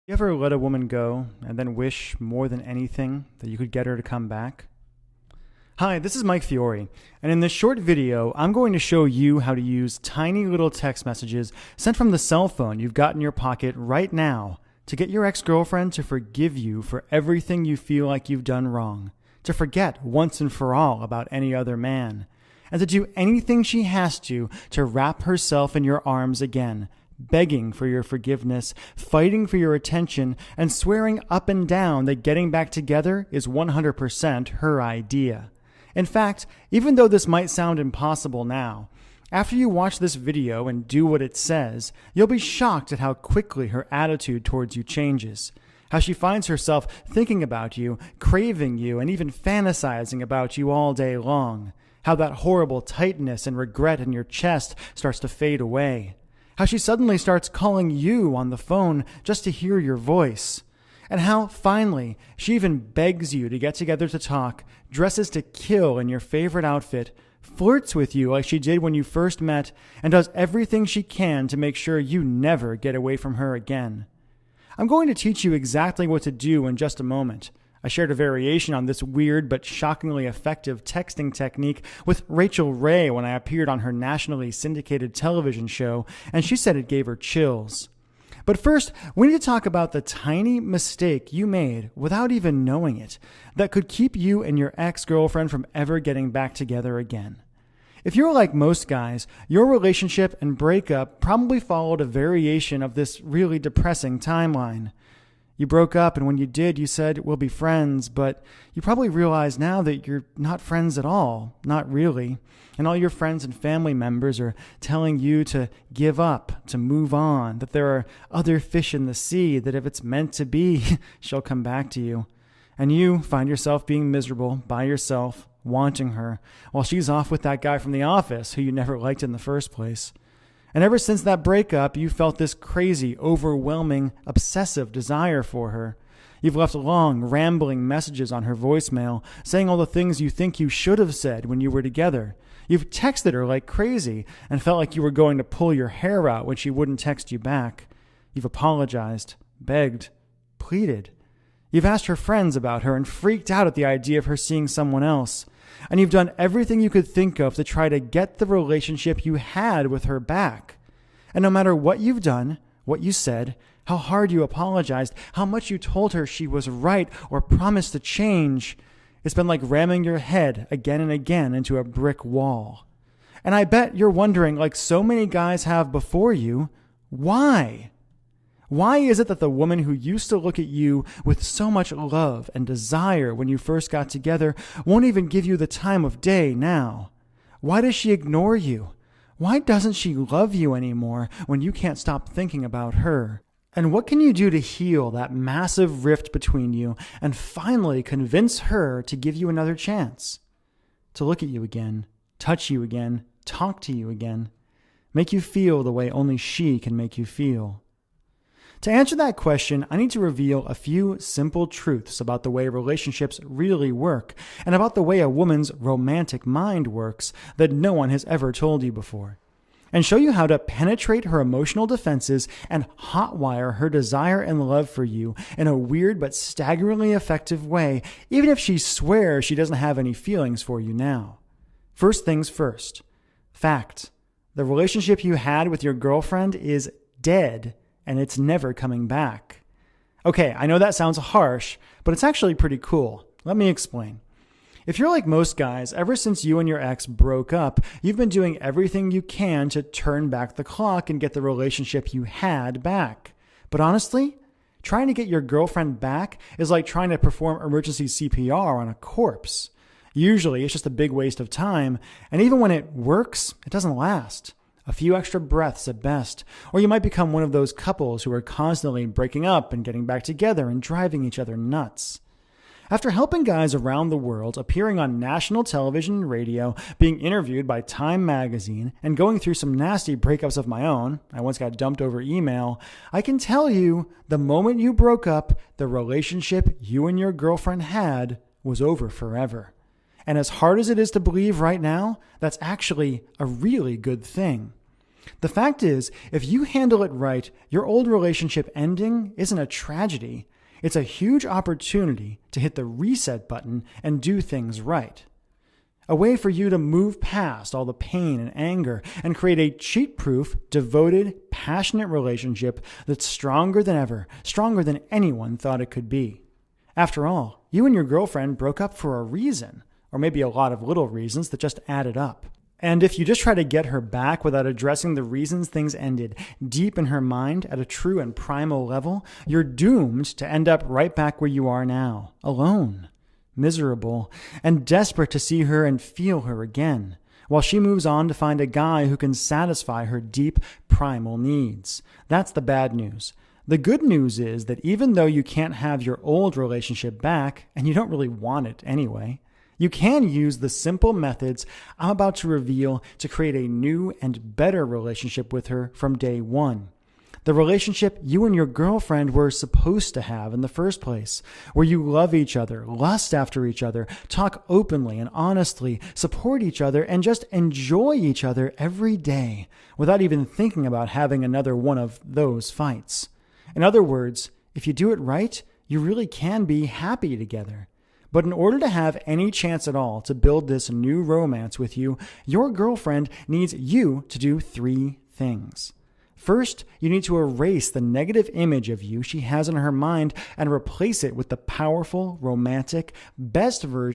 You ever let a woman go and then wish more than anything that you could get her to come back? Hi, this is Mike Fiore, and in this short video, I'm going to show you how to use tiny little text messages sent from the cell phone you've got in your pocket right now to get your ex-girlfriend to forgive you for everything you feel like you've done wrong, to forget once and for all about any other man, and to do anything she has to wrap herself in your arms again, begging for your forgiveness, fighting for your attention, and swearing up and down that getting back together is 100% her idea. In fact, even though this might sound impossible now, after you watch this video and do what it says, you'll be shocked at how quickly her attitude towards you changes. How she finds herself thinking about you, craving you, and even fantasizing about you all day long. How that horrible tightness and regret in your chest starts to fade away. How she suddenly starts calling you on the phone just to hear your voice. And how, finally, she even begs you to get together to talk, dresses to kill in your favorite outfit, flirts with you like she did when you first met, and does everything she can to make sure you never get away from her again. I'm going to teach you exactly what to do in just a moment. I shared a variation on this weird but shockingly effective texting technique with Rachel Ray when I appeared on her nationally syndicated television show, and she said it gave her chills. But first, we need to talk about the tiny mistake you made without even knowing it that could keep you and your ex-girlfriend from ever getting back together again. If you're like most guys, your relationship and breakup probably followed a variation of this really depressing timeline. You broke up, and when you did, you said, we'll be friends, but you probably realize now that you're not friends at all, not really, and all your friends and family members are telling you to give up, to move on, that there are other fish in the sea, that if it's meant to be, she'll come back to you. And you find yourself being miserable by yourself, wanting her, while she's off with that guy from the office who you never liked in the first place. And ever since that breakup, you felt this crazy, overwhelming, obsessive desire for her. You've left long, rambling messages on her voicemail, saying all the things you think you should have said when you were together. You've texted her like crazy and felt like you were going to pull your hair out when she wouldn't text you back. You've apologized, begged, pleaded. You've asked her friends about her and freaked out at the idea of her seeing someone else. And you've done everything you could think of to try to get the relationship you had with her back. And no matter what you've done, what you said, how hard you apologized, how much you told her she was right or promised to change, it's been like ramming your head again and again into a brick wall. And I bet you're wondering, like so many guys have before you, why? Why is it that the woman who used to look at you with so much love and desire when you first got together won't even give you the time of day now? Why does she ignore you? Why doesn't she love you anymore when you can't stop thinking about her? And what can you do to heal that massive rift between you and finally convince her to give you another chance? To look at you again, touch you again, talk to you again, make you feel the way only she can make you feel. To answer that question, I need to reveal a few simple truths about the way relationships really work and about the way a woman's romantic mind works that no one has ever told you before, and show you how to penetrate her emotional defenses and hotwire her desire and love for you in a weird but staggeringly effective way, even if she swears she doesn't have any feelings for you now. First things first. Fact. The relationship you had with your girlfriend is dead. And it's never coming back. Okay, I know that sounds harsh, but it's actually pretty cool. Let me explain. If you're like most guys, ever since you and your ex broke up, you've been doing everything you can to turn back the clock and get the relationship you had back. But honestly, trying to get your girlfriend back is like trying to perform emergency CPR on a corpse. Usually, it's just a big waste of time, and even when it works, it doesn't last. A few extra breaths at best, or you might become one of those couples who are constantly breaking up and getting back together and driving each other nuts. After helping guys around the world, appearing on national television and radio, being interviewed by Time magazine, and going through some nasty breakups of my own, I once got dumped over email, I can tell you, the moment you broke up, the relationship you and your girlfriend had was over forever. And as hard as it is to believe right now, that's actually a really good thing. The fact is, if you handle it right, your old relationship ending isn't a tragedy. It's a huge opportunity to hit the reset button and do things right. A way for you to move past all the pain and anger and create a cheat-proof, devoted, passionate relationship that's stronger than ever, stronger than anyone thought it could be. After all, you and your girlfriend broke up for a reason, or maybe a lot of little reasons that just added up. And if you just try to get her back without addressing the reasons things ended deep in her mind at a true and primal level, you're doomed to end up right back where you are now, alone, miserable, and desperate to see her and feel her again, while she moves on to find a guy who can satisfy her deep, primal needs. That's the bad news. The good news is that even though you can't have your old relationship back, and you don't really want it anyway, you can use the simple methods I'm about to reveal to create a new and better relationship with her from day one. The relationship you and your girlfriend were supposed to have in the first place, where you love each other, lust after each other, talk openly and honestly, support each other, and just enjoy each other every day without even thinking about having another one of those fights. In other words, if you do it right, you really can be happy together. But in order to have any chance at all to build this new romance with you, your girlfriend needs you to do 3 things. First, you need to erase the negative image of you she has in her mind and replace it with the powerful, romantic, best version